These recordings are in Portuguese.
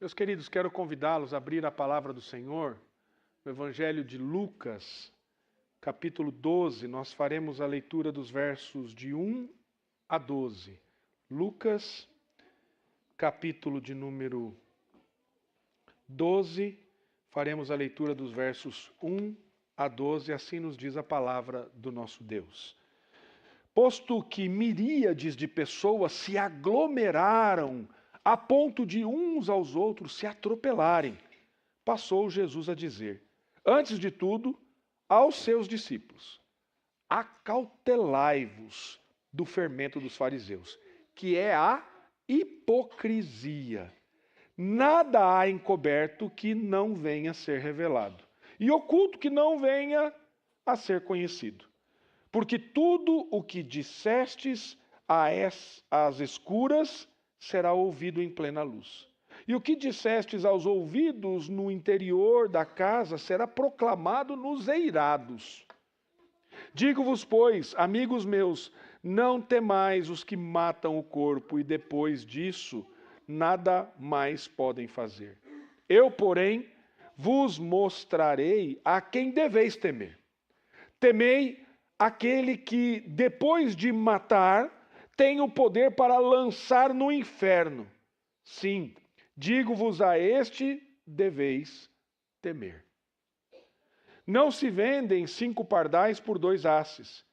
Meus queridos, quero convidá-los a abrir a palavra do Senhor, no Evangelho de Lucas, capítulo 12. Nós faremos a leitura dos versos de 1 a 12. Lucas, capítulo de número 12, faremos a leitura dos versos 1 a 12, assim nos diz a palavra do nosso Deus. Posto que miríades de pessoas se aglomeraram a ponto de uns aos outros se atropelarem, passou Jesus a dizer, antes de tudo, aos seus discípulos, acautelai-vos do fermento dos fariseus, que é a hipocrisia. Nada há encoberto que não venha a ser revelado, e oculto que não venha a ser conhecido. Porque tudo o que dissestes às escuras será ouvido em plena luz. E o que dissestes aos ouvidos no interior da casa será proclamado nos eirados. Digo-vos, pois, amigos meus, não temais os que matam o corpo e depois disso nada mais podem fazer. Eu, porém, vos mostrarei a quem deveis temer. Temei aquele que, depois de matar, tem o poder para lançar no inferno. Sim, digo-vos a este deveis temer. Não se vendem 5 pardais por 2 asses.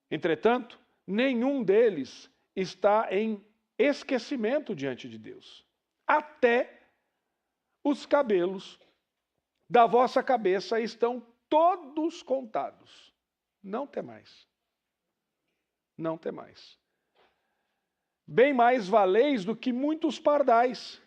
Entretanto, nenhum deles está em esquecimento diante de Deus. Até os cabelos da vossa cabeça estão todos contados. Não temais. Não temais. Bem mais valeis do que muitos pardais.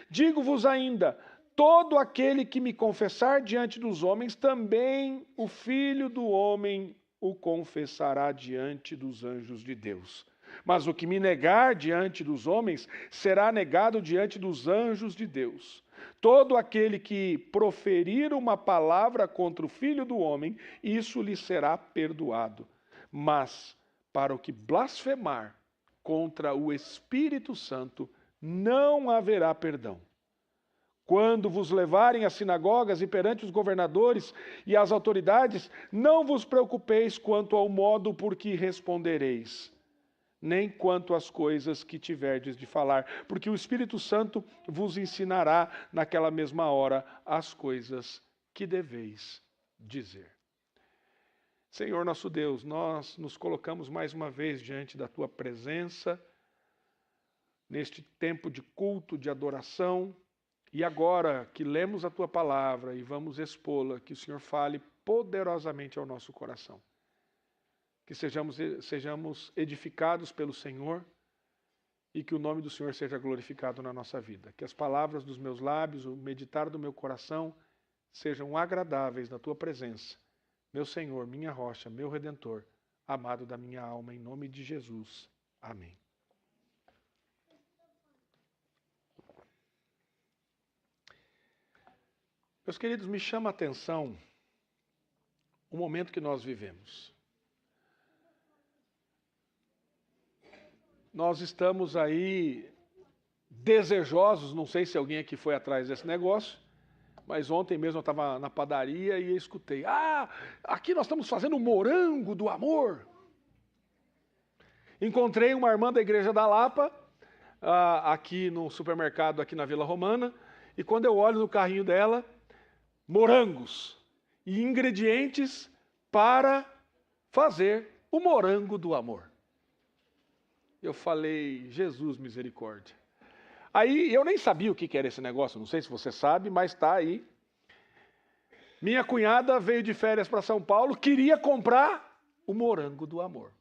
Digo-vos ainda, todo aquele que me confessar diante dos homens, também o Filho do Homem o confessará diante dos anjos de Deus. Mas o que me negar diante dos homens, será negado diante dos anjos de Deus. Todo aquele que proferir uma palavra contra o Filho do Homem, isso lhe será perdoado. Mas para o que blasfemar contra o Espírito Santo, não haverá perdão. Quando vos levarem às sinagogas e perante os governadores e as autoridades, não vos preocupeis quanto ao modo por que respondereis, nem quanto às coisas que tiverdes de falar, porque o Espírito Santo vos ensinará naquela mesma hora as coisas que deveis dizer. Senhor nosso Deus, nós nos colocamos mais uma vez diante da Tua presença, neste tempo de culto, de adoração, e agora que lemos a Tua palavra e vamos expô-la, que o Senhor fale poderosamente ao nosso coração. Que sejamos edificados pelo Senhor e que o nome do Senhor seja glorificado na nossa vida. Que as palavras dos meus lábios, o meditar do meu coração, sejam agradáveis na Tua presença. Meu Senhor, minha rocha, meu Redentor, amado da minha alma, em nome de Jesus. Amém. Meus queridos, me chama a atenção o momento que nós vivemos. Nós estamos aí desejosos, não sei se alguém aqui foi atrás desse negócio, mas ontem mesmo eu estava na padaria e escutei, aqui nós estamos fazendo o morango do amor. Encontrei uma irmã da Igreja da Lapa, aqui no supermercado, aqui na Vila Romana, e quando eu olho no carrinho dela, morangos e ingredientes para fazer o morango do amor. Eu falei, Jesus misericórdia. Aí eu nem sabia o que era esse negócio, não sei se você sabe, mas está aí. Minha cunhada veio de férias para São Paulo, queria comprar o morango do amor.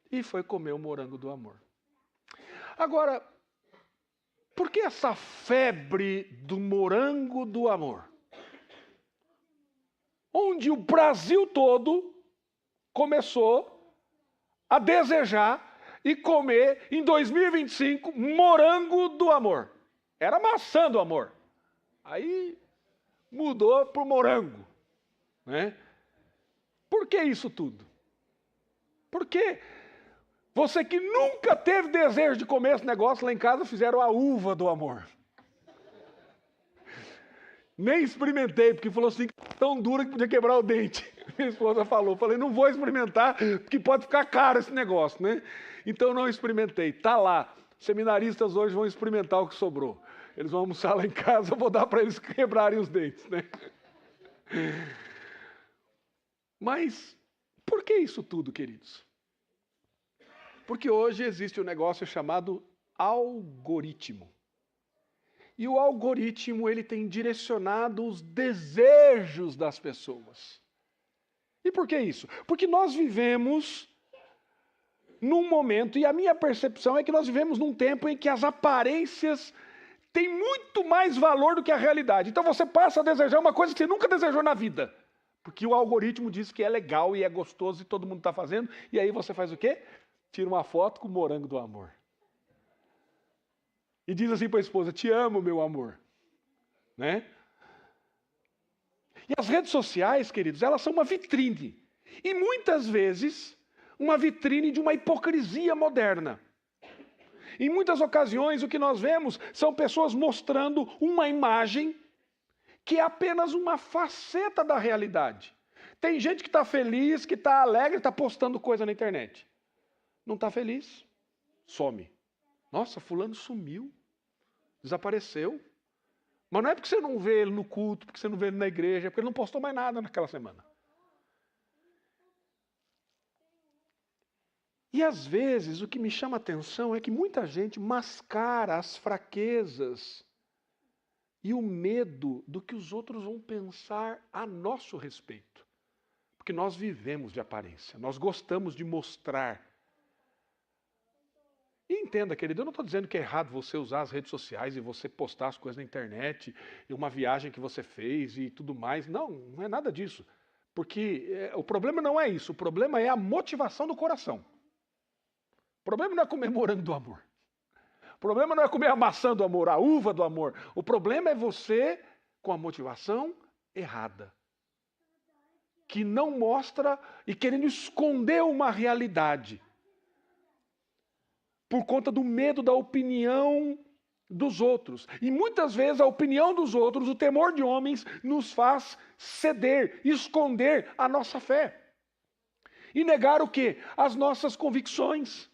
E foi comer o morango do amor. Agora, por que essa febre do morango do amor? Onde o Brasil todo começou a desejar e comer em 2025 morango do amor. Era maçã do amor. Aí mudou para o morango, né? Por que isso tudo? Porque Você que nunca teve desejo de comer esse negócio, lá em casa fizeram a uva do amor. Nem experimentei, porque falou assim, tão dura que podia quebrar o dente. Minha esposa falou, falei, não vou experimentar, porque pode ficar caro esse negócio, né? Então não experimentei, tá lá. Seminaristas hoje vão experimentar o que sobrou. Eles vão almoçar lá em casa, eu vou dar para eles quebrarem os dentes, né? Mas, por que isso tudo, queridos? Porque hoje existe um negócio chamado algoritmo. E o algoritmo, ele tem direcionado os desejos das pessoas. E por que isso? Porque nós vivemos num momento, e a minha percepção é que nós vivemos num tempo em que as aparências têm muito mais valor do que a realidade. Então você passa a desejar uma coisa que você nunca desejou na vida. Porque o algoritmo diz que é legal e é gostoso e todo mundo está fazendo. E aí você faz o quê? Tira uma foto com o morango do amor. E diz assim para a esposa, te amo, meu amor. Né? E as redes sociais, queridos, elas são uma vitrine. E muitas vezes, uma vitrine de uma hipocrisia moderna. Em muitas ocasiões, o que nós vemos são pessoas mostrando uma imagem que é apenas uma faceta da realidade. Tem gente que está feliz, que está alegre, está postando coisa na internet. Não está feliz, some. Nossa, fulano sumiu, desapareceu. Mas não é porque você não vê ele no culto, porque você não vê ele na igreja, é porque ele não postou mais nada naquela semana. E às vezes o que me chama a atenção é que muita gente mascara as fraquezas e o medo do que os outros vão pensar a nosso respeito. Porque nós vivemos de aparência, nós gostamos de mostrar. E entenda, querido, eu não estou dizendo que é errado você usar as redes sociais e você postar as coisas na internet, e uma viagem que você fez e tudo mais. Não, não é nada disso. Porque o problema não é isso, o problema é a motivação do coração. O problema não é comer morango do amor. O problema não é comer a maçã do amor, a uva do amor. O problema é você com a motivação errada. Que não mostra e querendo esconder uma realidade. Por conta do medo da opinião dos outros. E muitas vezes a opinião dos outros, o temor de homens, nos faz ceder, esconder a nossa fé. E negar o quê? As nossas convicções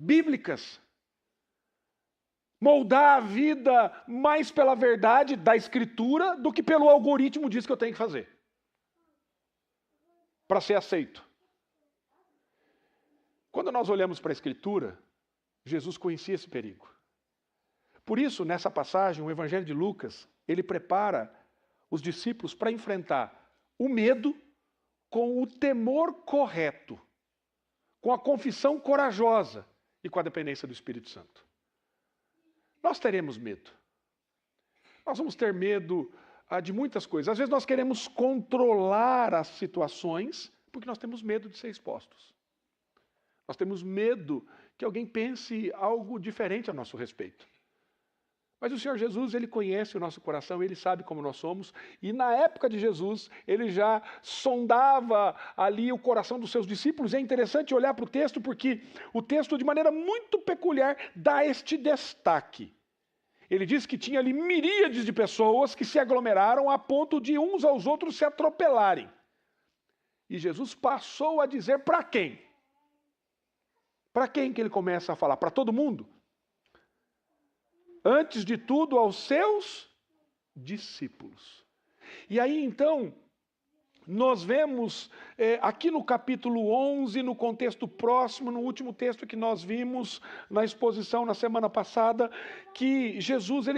bíblicas. Moldar a vida mais pela verdade da Escritura do que pelo algoritmo diz que eu tenho que fazer. Para ser aceito. Quando nós olhamos para a Escritura, Jesus conhecia esse perigo. Por isso, nessa passagem, o Evangelho de Lucas, ele prepara os discípulos para enfrentar o medo com o temor correto, com a confissão corajosa e com a dependência do Espírito Santo. Nós teremos medo. Nós vamos ter medo de muitas coisas. Às vezes nós queremos controlar as situações porque nós temos medo de ser expostos. Nós temos medo que alguém pense algo diferente a nosso respeito. Mas o Senhor Jesus, Ele conhece o nosso coração, Ele sabe como nós somos. E na época de Jesus, Ele já sondava ali o coração dos seus discípulos. É interessante olhar para o texto, porque o texto, de maneira muito peculiar, dá este destaque. Ele diz que tinha ali miríades de pessoas que se aglomeraram a ponto de uns aos outros se atropelarem. E Jesus passou a dizer para quem? Para quem que ele começa a falar? Para todo mundo? Antes de tudo, aos seus discípulos. E aí, então, nós vemos aqui no capítulo 11, no contexto próximo, no último texto que nós vimos na exposição na semana passada, que Jesus,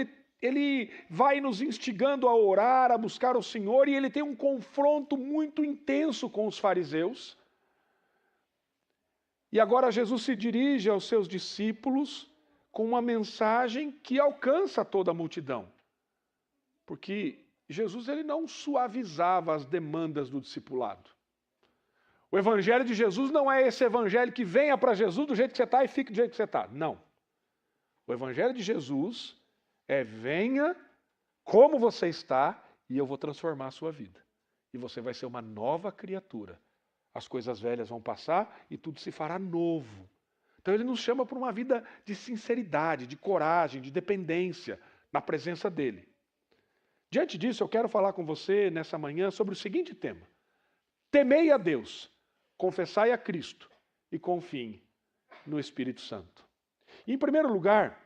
ele vai nos instigando a orar, a buscar o Senhor, e ele tem um confronto muito intenso com os fariseus. E agora Jesus se dirige aos seus discípulos com uma mensagem que alcança toda a multidão. Porque Jesus ele não suavizava as demandas do discipulado. O evangelho de Jesus não é esse evangelho que venha para Jesus do jeito que você está e fique do jeito que você está. Não. O evangelho de Jesus é venha como você está e eu vou transformar a sua vida. E você vai ser uma nova criatura As coisas velhas vão passar e tudo se fará novo. Então ele nos chama para uma vida de sinceridade, de coragem, de dependência na presença dele. Diante disso, eu quero falar com você nessa manhã sobre o seguinte tema: temei a Deus, confessai a Cristo e confiem no Espírito Santo. Em primeiro lugar,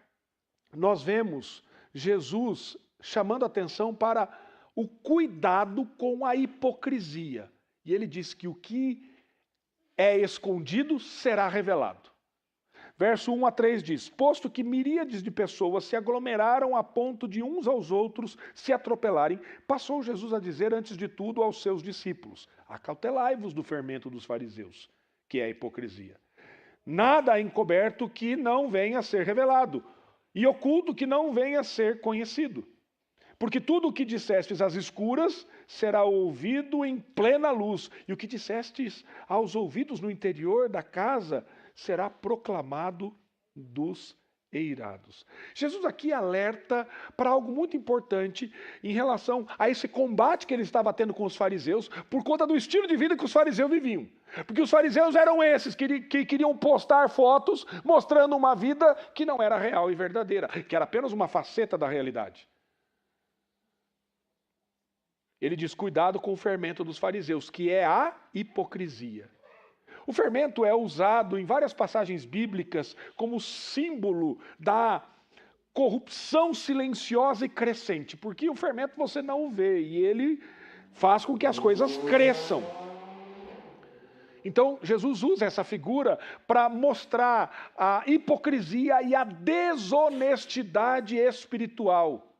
nós vemos Jesus chamando a atenção para o cuidado com a hipocrisia. E ele diz que o que é escondido será revelado. Verso 1 a 3 diz: posto que miríades de pessoas se aglomeraram a ponto de uns aos outros se atropelarem, passou Jesus a dizer antes de tudo aos seus discípulos: acautelai-vos do fermento dos fariseus, que é a hipocrisia. Nada é encoberto que não venha a ser revelado, e oculto que não venha a ser conhecido. Porque tudo o que dissestes às escuras será ouvido em plena luz, e o que dissestes aos ouvidos no interior da casa será proclamado dos eirados. Jesus aqui alerta para algo muito importante em relação a esse combate que ele estava tendo com os fariseus, por conta do estilo de vida que os fariseus viviam. Porque os fariseus eram esses que queriam postar fotos mostrando uma vida que não era real e verdadeira, que era apenas uma faceta da realidade. Ele diz: cuidado com o fermento dos fariseus, que é a hipocrisia. O fermento é usado em várias passagens bíblicas como símbolo da corrupção silenciosa e crescente, porque o fermento você não vê e ele faz com que as coisas cresçam. Então Jesus usa essa figura para mostrar a hipocrisia e a desonestidade espiritual,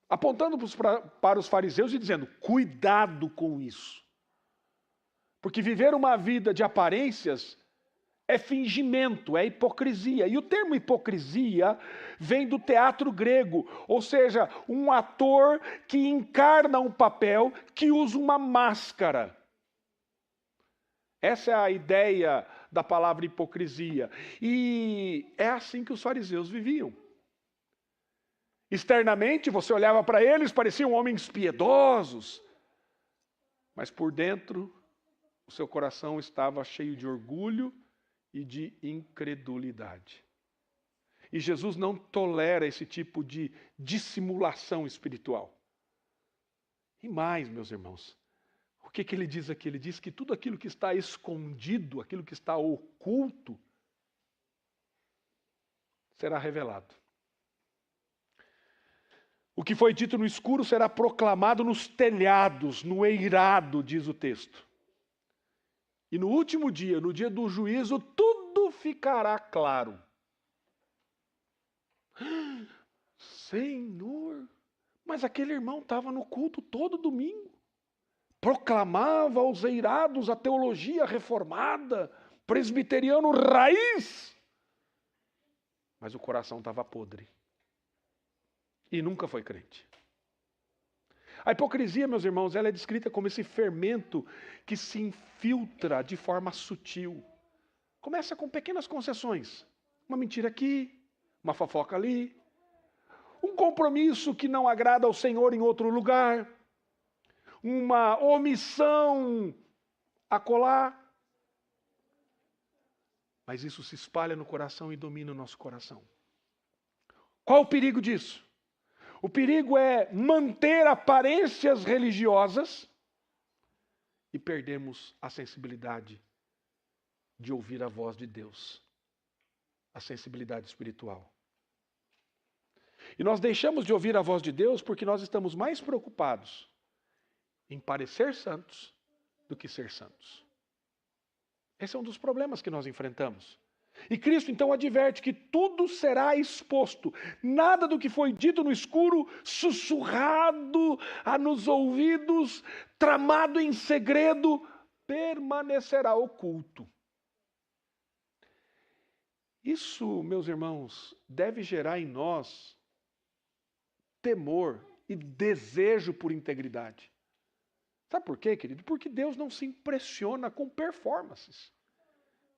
apontando para os fariseus e dizendo: cuidado com isso. Porque viver uma vida de aparências é fingimento, é hipocrisia. E o termo hipocrisia vem do teatro grego, ou seja, um ator que encarna um papel, que usa uma máscara. Essa é a ideia da palavra hipocrisia. E é assim que os fariseus viviam. Externamente, você olhava para eles, pareciam homens piedosos, mas por dentro o seu coração estava cheio de orgulho e de incredulidade. E Jesus não tolera esse tipo de dissimulação espiritual. E mais, meus irmãos, o que ele diz aqui? Ele diz que tudo aquilo que está escondido, aquilo que está oculto, será revelado. O que foi dito no escuro será proclamado nos telhados, no eirado, diz o texto. E no último dia, no dia do juízo, tudo ficará claro. Senhor, mas aquele irmão estava no culto todo domingo. Proclamava aos eirados a teologia reformada, presbiteriano raiz. Mas o coração estava podre. E nunca foi crente. A hipocrisia, meus irmãos, ela é descrita como esse fermento que se infiltra de forma sutil. Começa com pequenas concessões. Uma mentira aqui, uma fofoca ali. Um compromisso que não agrada ao Senhor em outro lugar. Uma omissão acolá. Mas isso se espalha no coração e domina o nosso coração. Qual o perigo disso? O perigo é manter aparências religiosas e perdermos a sensibilidade de ouvir a voz de Deus, a sensibilidade espiritual. E nós deixamos de ouvir a voz de Deus porque nós estamos mais preocupados em parecer santos do que ser santos. Esse é um dos problemas que nós enfrentamos. E Cristo então adverte que tudo será exposto. Nada do que foi dito no escuro, sussurrado nos ouvidos, tramado em segredo, permanecerá oculto. Isso, meus irmãos, deve gerar em nós temor e desejo por integridade. Sabe por quê, querido? Porque Deus não se impressiona com performances.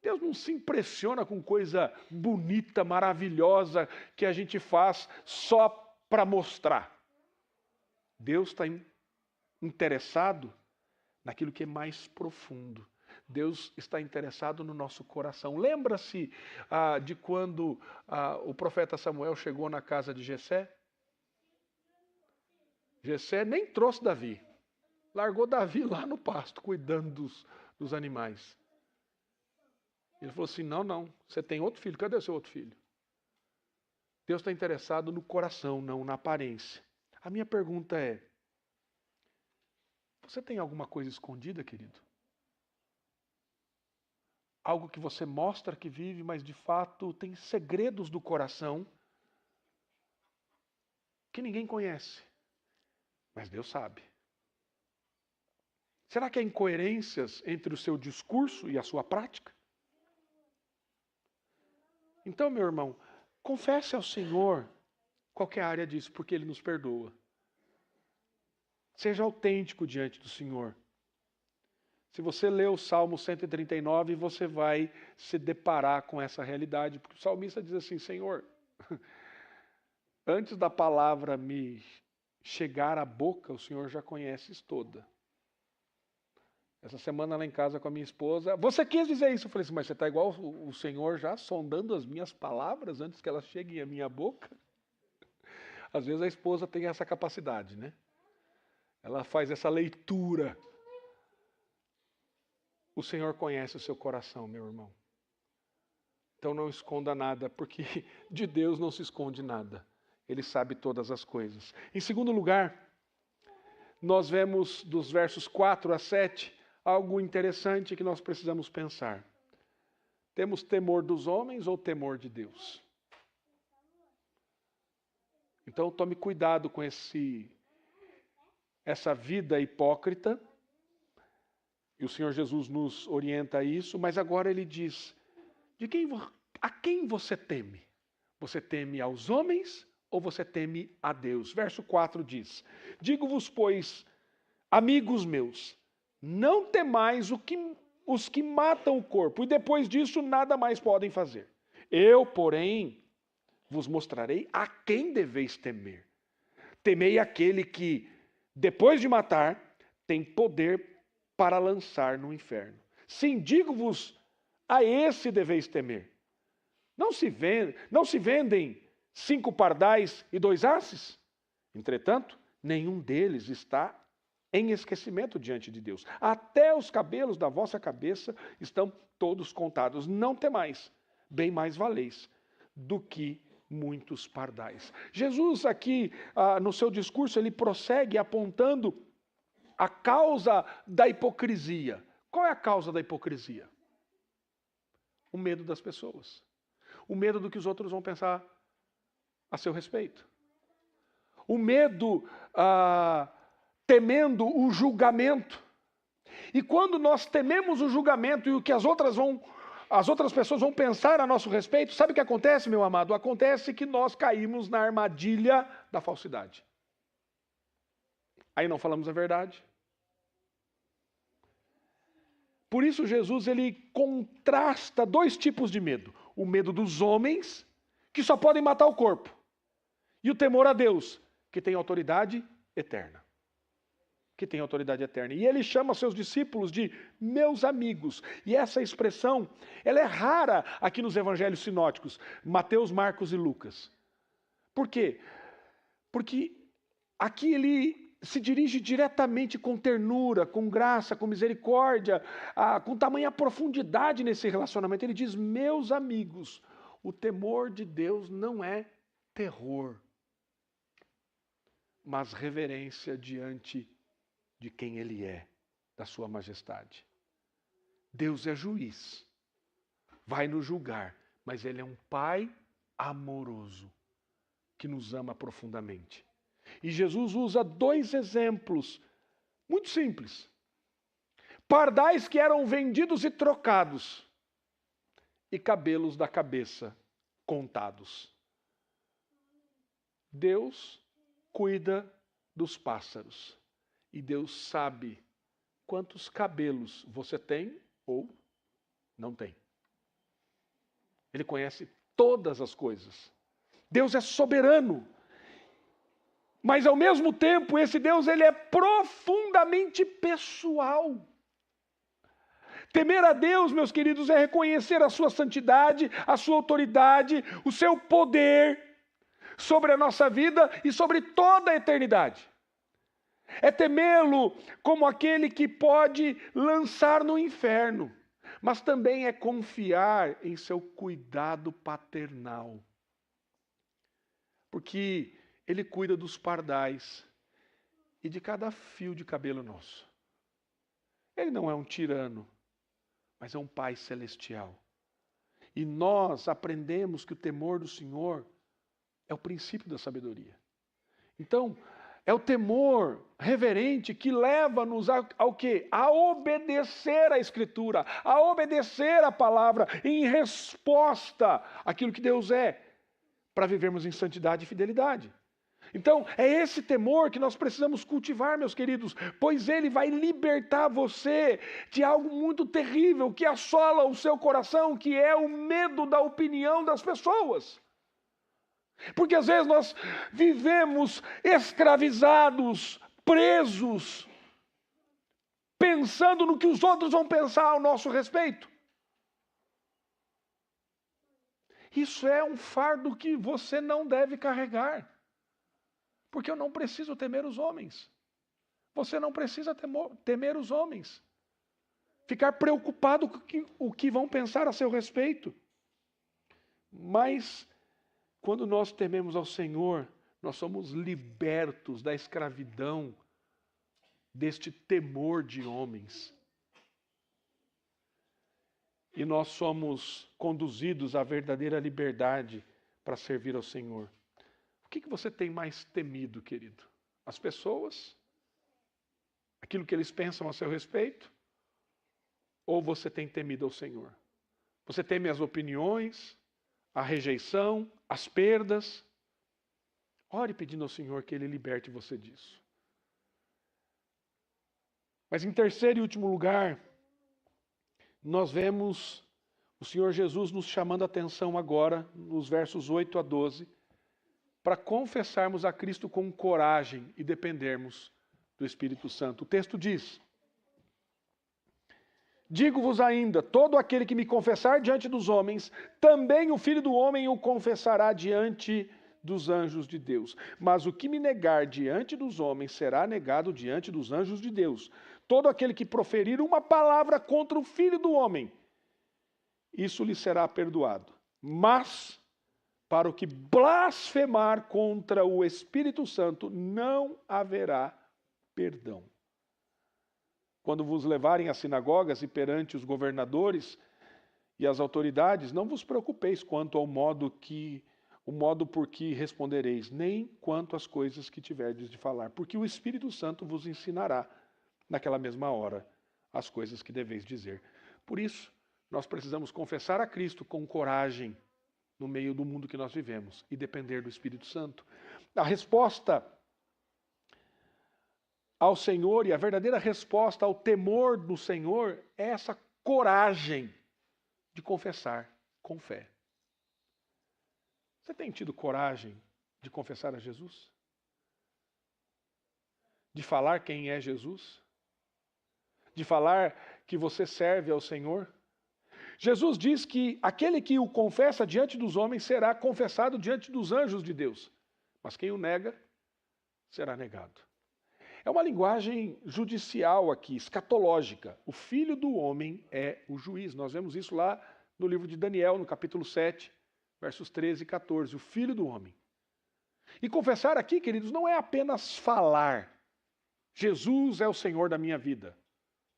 Deus não se impressiona com coisa bonita, maravilhosa, que a gente faz só para mostrar. Deus está interessado naquilo que é mais profundo. Deus está interessado no nosso coração. Lembra-se de quando o profeta Samuel chegou na casa de Jessé? Jessé nem trouxe Davi. Largou Davi lá no pasto, cuidando dos animais. Ele falou assim, não, você tem outro filho, cadê o seu outro filho? Deus está interessado no coração, não na aparência. A minha pergunta é, você tem alguma coisa escondida, querido? Algo que você mostra que vive, mas de fato tem segredos do coração que ninguém conhece, mas Deus sabe. Será que há incoerências entre o seu discurso e a sua prática? Então, meu irmão, confesse ao Senhor qualquer área disso, porque Ele nos perdoa. Seja autêntico diante do Senhor. Se você ler o Salmo 139, você vai se deparar com essa realidade, porque o salmista diz assim, Senhor, antes da palavra me chegar à boca, o Senhor já conheces toda. Essa semana lá em casa com a minha esposa, você quis dizer isso? Eu falei assim, mas você está igual o Senhor já sondando as minhas palavras antes que elas cheguem à minha boca? Às vezes a esposa tem essa capacidade, né? Ela faz essa leitura. O Senhor conhece o seu coração, meu irmão. Então não esconda nada, porque de Deus não se esconde nada. Ele sabe todas as coisas. Em segundo lugar, nós vemos dos versos 4 a 7, algo interessante que nós precisamos pensar. Temos temor dos homens ou temor de Deus? Então tome cuidado com essa vida hipócrita. E o Senhor Jesus nos orienta a isso, mas agora ele diz, a quem você teme? Você teme aos homens ou você teme a Deus? Verso 4 diz, digo-vos, pois, amigos meus, não temais os que matam o corpo, e depois disso nada mais podem fazer. Eu, porém, vos mostrarei a quem deveis temer. Temei aquele que, depois de matar, tem poder para lançar no inferno. Sim, digo-vos, a esse deveis temer. Não se vendem 5 pardais e 2 asses? Entretanto, nenhum deles está em esquecimento diante de Deus. Até os cabelos da vossa cabeça estão todos contados. Não temais, bem mais valeis do que muitos pardais. Jesus aqui, no seu discurso, ele prossegue apontando a causa da hipocrisia. Qual é a causa da hipocrisia? O medo das pessoas. O medo do que os outros vão pensar a seu respeito. O medo temendo o julgamento. E quando nós tememos o julgamento e o que as outras pessoas vão pensar a nosso respeito, sabe o que acontece, meu amado? Acontece que nós caímos na armadilha da falsidade. Aí não falamos a verdade. Por isso Jesus ele contrasta 2 tipos de medo. O medo dos homens, que só podem matar o corpo. E o temor a Deus, que tem autoridade eterna. Que tem autoridade eterna. E ele chama seus discípulos de meus amigos. E essa expressão, ela é rara aqui nos evangelhos sinóticos. Mateus, Marcos e Lucas. Por quê? Porque aqui ele se dirige diretamente com ternura, com graça, com misericórdia, com tamanha profundidade nesse relacionamento. Ele diz, meus amigos, o temor de Deus não é terror, mas reverência diante de quem Ele é, da sua majestade. Deus é juiz, vai nos julgar, mas Ele é um Pai amoroso, que nos ama profundamente. E Jesus usa 2 exemplos muito simples. Pardais que eram vendidos e trocados, e cabelos da cabeça contados. Deus cuida dos pássaros. E Deus sabe quantos cabelos você tem ou não tem. Ele conhece todas as coisas. Deus é soberano. Mas ao mesmo tempo, esse Deus, ele é profundamente pessoal. Temer a Deus, meus queridos, é reconhecer a sua santidade, a sua autoridade, o seu poder sobre a nossa vida e sobre toda a eternidade. É temê-lo como aquele que pode lançar no inferno, mas também é confiar em seu cuidado paternal. Porque ele cuida dos pardais e de cada fio de cabelo nosso. Ele não é um tirano, mas é um Pai celestial. E nós aprendemos que o temor do Senhor é o princípio da sabedoria. Então, é o temor reverente que leva-nos ao quê? A obedecer à Escritura, a obedecer à palavra em resposta àquilo que Deus é, para vivermos em santidade e fidelidade. Então, é esse temor que nós precisamos cultivar, meus queridos, pois ele vai libertar você de algo muito terrível que assola o seu coração, que é o medo da opinião das pessoas. Porque às vezes nós vivemos escravizados, presos, pensando no que os outros vão pensar ao nosso respeito. Isso é um fardo que você não deve carregar. Porque eu não preciso temer os homens. Você não precisa temer os homens. Ficar preocupado com o que vão pensar a seu respeito. Mas, quando nós tememos ao Senhor, nós somos libertos da escravidão deste temor de homens. E nós somos conduzidos à verdadeira liberdade para servir ao Senhor. O que você tem mais temido, querido? As pessoas? Aquilo que eles pensam a seu respeito? Ou você tem temido ao Senhor? Você teme as opiniões, a rejeição, as perdas? Ore pedindo ao Senhor que Ele liberte você disso. Mas em terceiro e último lugar, nós vemos o Senhor Jesus nos chamando a atenção agora, nos versos 8 a 12, para confessarmos a Cristo com coragem e dependermos do Espírito Santo. O texto diz: digo-vos ainda, todo aquele que me confessar diante dos homens, também o Filho do Homem o confessará diante dos anjos de Deus. Mas o que me negar diante dos homens será negado diante dos anjos de Deus. Todo aquele que proferir uma palavra contra o Filho do Homem, isso lhe será perdoado. Mas para o que blasfemar contra o Espírito Santo, não haverá perdão. Quando vos levarem às sinagogas e perante os governadores e as autoridades, não vos preocupeis quanto ao modo por que respondereis, nem quanto às coisas que tiverdes de falar, porque o Espírito Santo vos ensinará naquela mesma hora as coisas que deveis dizer. Por isso, nós precisamos confessar a Cristo com coragem no meio do mundo que nós vivemos e depender do Espírito Santo. A resposta ao Senhor e a verdadeira resposta ao temor do Senhor é essa coragem de confessar com fé. Você tem tido coragem de confessar a Jesus? De falar quem é Jesus? De falar que você serve ao Senhor? Jesus diz que aquele que o confessa diante dos homens será confessado diante dos anjos de Deus. Mas quem o nega, será negado. É uma linguagem judicial aqui, escatológica. O Filho do Homem é o juiz. Nós vemos isso lá no livro de Daniel, no capítulo 7, versos 13 e 14. O Filho do Homem. E confessar aqui, queridos, não é apenas falar. Jesus é o Senhor da minha vida.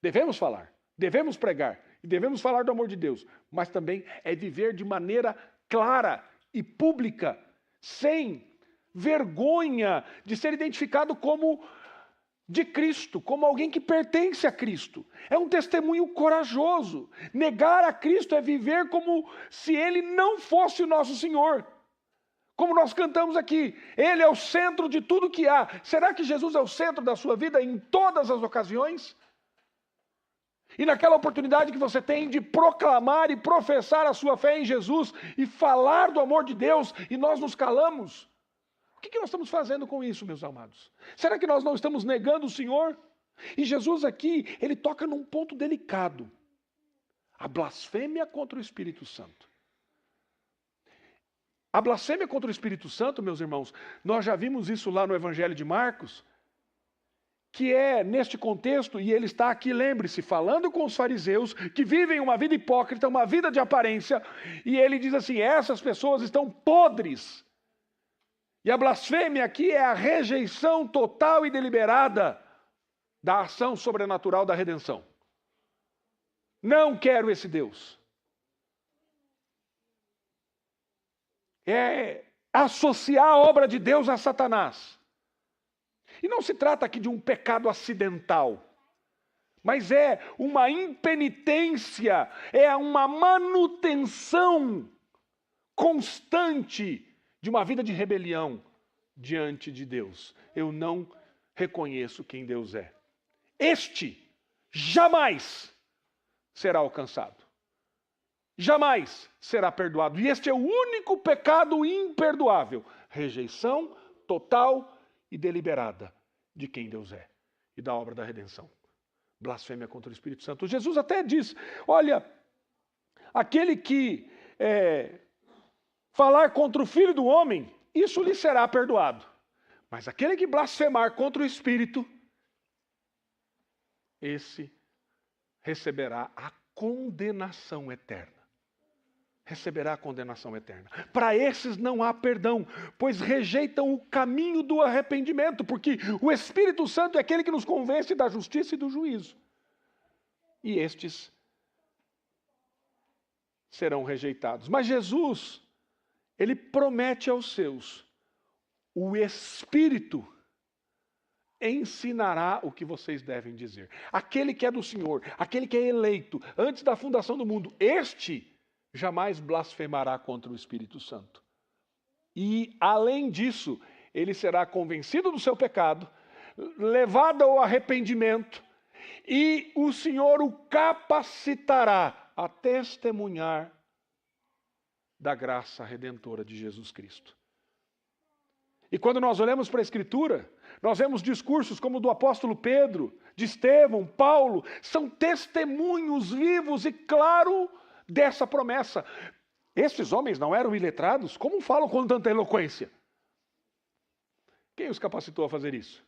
Devemos falar, devemos pregar e devemos falar do amor de Deus. Mas também é viver de maneira clara e pública, sem vergonha de ser identificado como de Cristo, como alguém que pertence a Cristo. É um testemunho corajoso. Negar a Cristo é viver como se Ele não fosse o nosso Senhor. Como nós cantamos aqui, Ele é o centro de tudo que há. Será que Jesus é o centro da sua vida em todas as ocasiões? E naquela oportunidade que você tem de proclamar e professar a sua fé em Jesus e falar do amor de Deus, e nós nos calamos, o que nós estamos fazendo com isso, meus amados? Será que nós não estamos negando o Senhor? E Jesus aqui, ele toca num ponto delicado. A blasfêmia contra o Espírito Santo. A blasfêmia contra o Espírito Santo, meus irmãos, nós já vimos isso lá no Evangelho de Marcos, que é neste contexto, e ele está aqui, lembre-se, falando com os fariseus, que vivem uma vida hipócrita, uma vida de aparência, e ele diz assim, essas pessoas estão podres. E a blasfêmia aqui é a rejeição total e deliberada da ação sobrenatural da redenção. Não quero esse Deus. É associar a obra de Deus a Satanás. E não se trata aqui de um pecado acidental, mas é uma impenitência, é uma manutenção constante de uma vida de rebelião diante de Deus. Eu não reconheço quem Deus é. Este jamais será alcançado. Jamais será perdoado. E este é o único pecado imperdoável. Rejeição total e deliberada de quem Deus é e da obra da redenção. Blasfêmia contra o Espírito Santo. Jesus até diz, olha, aquele que falar contra o Filho do Homem, isso lhe será perdoado. Mas aquele que blasfemar contra o Espírito, esse receberá a condenação eterna. Receberá a condenação eterna. Para esses não há perdão, pois rejeitam o caminho do arrependimento, porque o Espírito Santo é aquele que nos convence da justiça e do juízo. E estes serão rejeitados. Mas Jesus, ele promete aos seus, o Espírito ensinará o que vocês devem dizer. Aquele que é do Senhor, aquele que é eleito antes da fundação do mundo, este jamais blasfemará contra o Espírito Santo. E, além disso, ele será convencido do seu pecado, levado ao arrependimento, e o Senhor o capacitará a testemunhar da graça redentora de Jesus Cristo. E quando nós olhamos para a Escritura, nós vemos discursos como o do apóstolo Pedro, de Estevão, Paulo, são testemunhos vivos e claros dessa promessa. Estes homens não eram iletrados? Como falam com tanta eloquência? Quem os capacitou a fazer isso?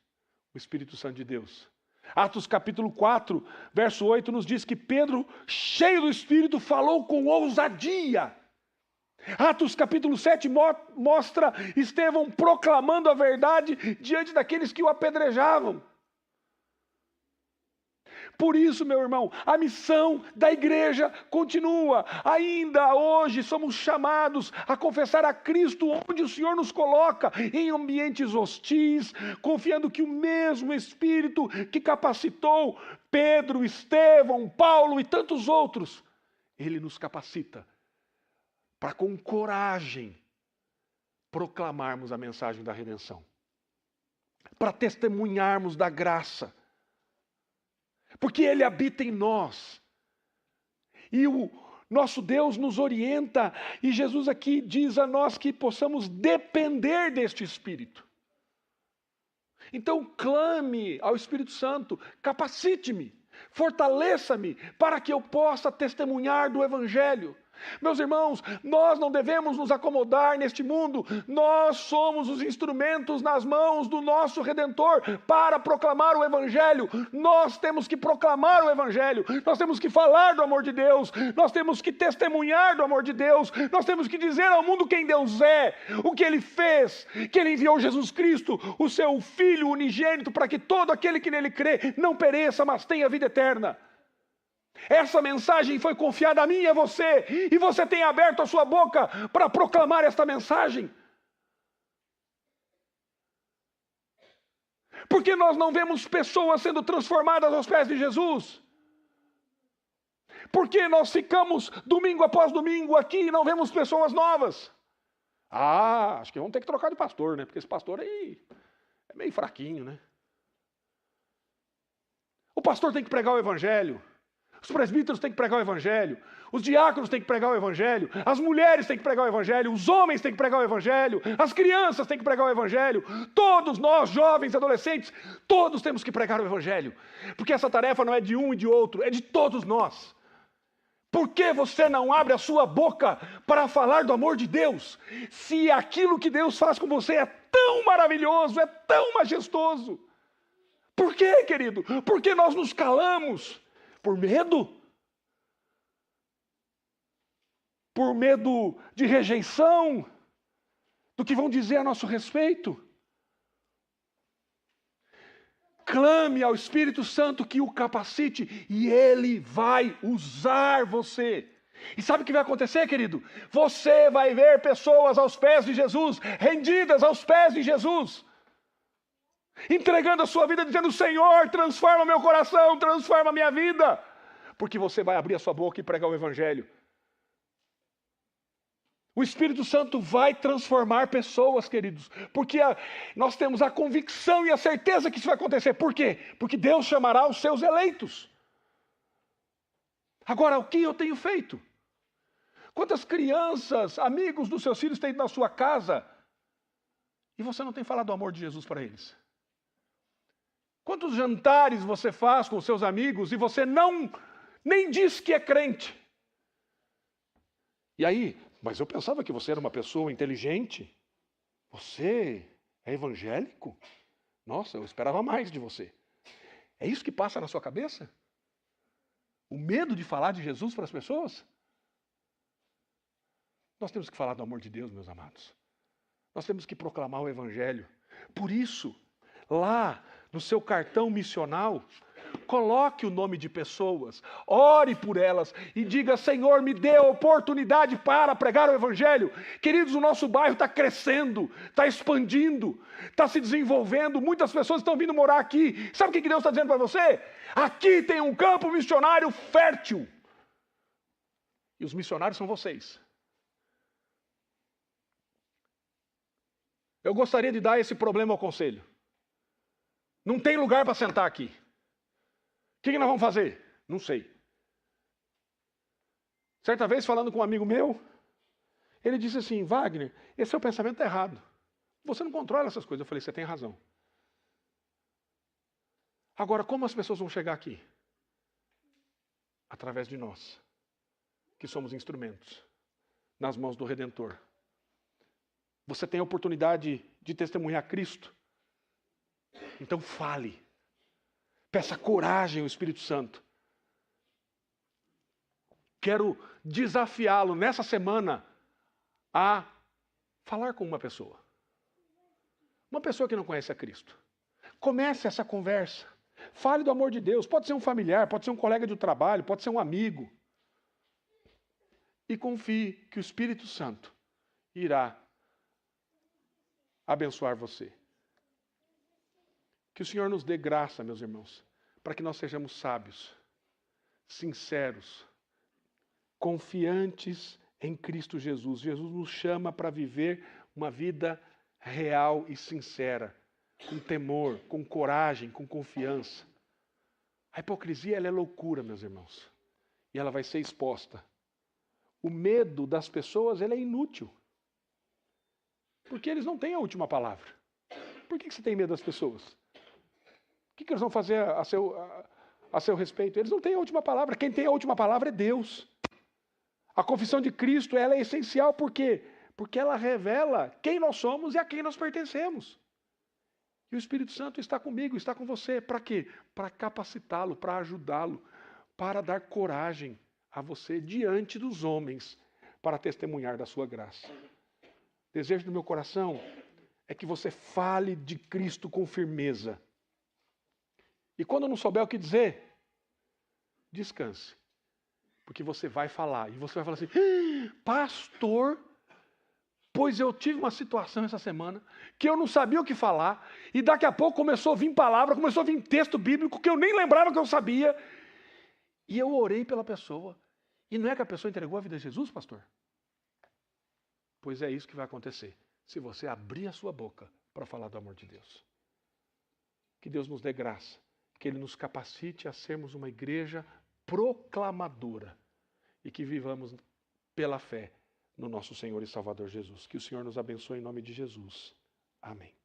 O Espírito Santo de Deus. Atos capítulo 4, verso 8 nos diz que Pedro, cheio do Espírito, falou com ousadia. Atos capítulo 7 mostra Estevão proclamando a verdade diante daqueles que o apedrejavam. Por isso, meu irmão, a missão da igreja continua. Ainda hoje somos chamados a confessar a Cristo onde o Senhor nos coloca, em ambientes hostis, confiando que o mesmo Espírito que capacitou Pedro, Estevão, Paulo e tantos outros, ele nos capacita para com coragem proclamarmos a mensagem da redenção, para testemunharmos da graça, porque Ele habita em nós. E o nosso Deus nos orienta, e Jesus aqui diz a nós que possamos depender deste Espírito. Então clame ao Espírito Santo, capacite-me, fortaleça-me, para que eu possa testemunhar do Evangelho. Meus irmãos, nós não devemos nos acomodar neste mundo, nós somos os instrumentos nas mãos do nosso Redentor para proclamar o Evangelho. Nós temos que proclamar o Evangelho, nós temos que falar do amor de Deus, nós temos que testemunhar do amor de Deus, nós temos que dizer ao mundo quem Deus é, o que Ele fez, que Ele enviou Jesus Cristo, o seu Filho unigênito, para que todo aquele que nele crê não pereça, mas tenha vida eterna. Essa mensagem foi confiada a mim e a você, e você tem aberto a sua boca para proclamar esta mensagem. Por que nós não vemos pessoas sendo transformadas aos pés de Jesus? Por que nós ficamos domingo após domingo aqui e não vemos pessoas novas? Acho que vamos ter que trocar de pastor, né? Porque esse pastor aí é meio fraquinho, né? O pastor tem que pregar o Evangelho. Os presbíteros têm que pregar o evangelho, os diáconos têm que pregar o evangelho, as mulheres têm que pregar o evangelho, os homens têm que pregar o evangelho, as crianças têm que pregar o evangelho, todos nós, jovens, adolescentes, todos temos que pregar o evangelho, porque essa tarefa não é de um e de outro, é de todos nós. Por que você não abre a sua boca para falar do amor de Deus, se aquilo que Deus faz com você é tão maravilhoso, é tão majestoso? Por quê, querido? Porque nós nos calamos. Por medo? Por medo de rejeição? Do que vão dizer a nosso respeito? Clame ao Espírito Santo que o capacite e Ele vai usar você. E sabe o que vai acontecer, querido? Você vai ver pessoas aos pés de Jesus, rendidas aos pés de Jesus, entregando a sua vida, dizendo: Senhor, transforma meu coração, transforma minha vida. Porque você vai abrir a sua boca e pregar o Evangelho. O Espírito Santo vai transformar pessoas, queridos. Porque nós temos a convicção e a certeza que isso vai acontecer. Por quê? Porque Deus chamará os seus eleitos. Agora, o que eu tenho feito? Quantas crianças, amigos dos seus filhos têm ido na sua casa e você não tem falado do amor de Jesus para eles? Quantos jantares você faz com os seus amigos e você nem diz que é crente? E aí, mas eu pensava que você era uma pessoa inteligente. Você é evangélico? Nossa, eu esperava mais de você. É isso que passa na sua cabeça? O medo de falar de Jesus para as pessoas? Nós temos que falar do amor de Deus, meus amados. Nós temos que proclamar o Evangelho. Por isso, lá no seu cartão missional, coloque o nome de pessoas, ore por elas e diga: Senhor, me dê a oportunidade para pregar o Evangelho. Queridos, o nosso bairro está crescendo, está expandindo, está se desenvolvendo, muitas pessoas estão vindo morar aqui. Sabe o que Deus está dizendo para você? Aqui tem um campo missionário fértil. E os missionários são vocês. Eu gostaria de dar esse problema ao conselho. Não tem lugar para sentar aqui. O que nós vamos fazer? Não sei. Certa vez, falando com um amigo meu, ele disse assim: Wagner, esse seu pensamento está errado. Você não controla essas coisas. Eu falei: você tem razão. Agora, como as pessoas vão chegar aqui? Através de nós, que somos instrumentos nas mãos do Redentor. Você tem a oportunidade de testemunhar Cristo. Então fale. Peça coragem ao Espírito Santo. Quero desafiá-lo nessa semana a falar com uma pessoa. Uma pessoa que não conhece a Cristo. Comece essa conversa. Fale do amor de Deus. Pode ser um familiar, pode ser um colega de trabalho, pode ser um amigo. E confie que o Espírito Santo irá abençoar você. Que o Senhor nos dê graça, meus irmãos, para que nós sejamos sábios, sinceros, confiantes em Cristo Jesus. Jesus nos chama para viver uma vida real e sincera, com temor, com coragem, com confiança. A hipocrisia, ela é loucura, meus irmãos, e ela vai ser exposta. O medo das pessoas, ele é inútil, porque eles não têm a última palavra. Por que você tem medo das pessoas? O que eles vão fazer a seu respeito? Eles não têm a última palavra. Quem tem a última palavra é Deus. A confissão de Cristo, ela é essencial. Por quê? Porque ela revela quem nós somos e a quem nós pertencemos. E o Espírito Santo está comigo, está com você. Para quê? Para capacitá-lo, para ajudá-lo, para dar coragem a você diante dos homens, para testemunhar da sua graça. Desejo do meu coração é que você fale de Cristo com firmeza. E quando não souber o que dizer, descanse. Porque você vai falar. E você vai falar assim: pastor, pois eu tive uma situação essa semana que eu não sabia o que falar. E daqui a pouco começou a vir palavra, começou a vir texto bíblico que eu nem lembrava que eu sabia. E eu orei pela pessoa. E não é que a pessoa entregou a vida a Jesus, pastor? Pois é isso que vai acontecer, se você abrir a sua boca para falar do amor de Deus. Que Deus nos dê graça, que Ele nos capacite a sermos uma igreja proclamadora, e que vivamos pela fé no nosso Senhor e Salvador Jesus. Que o Senhor nos abençoe em nome de Jesus. Amém.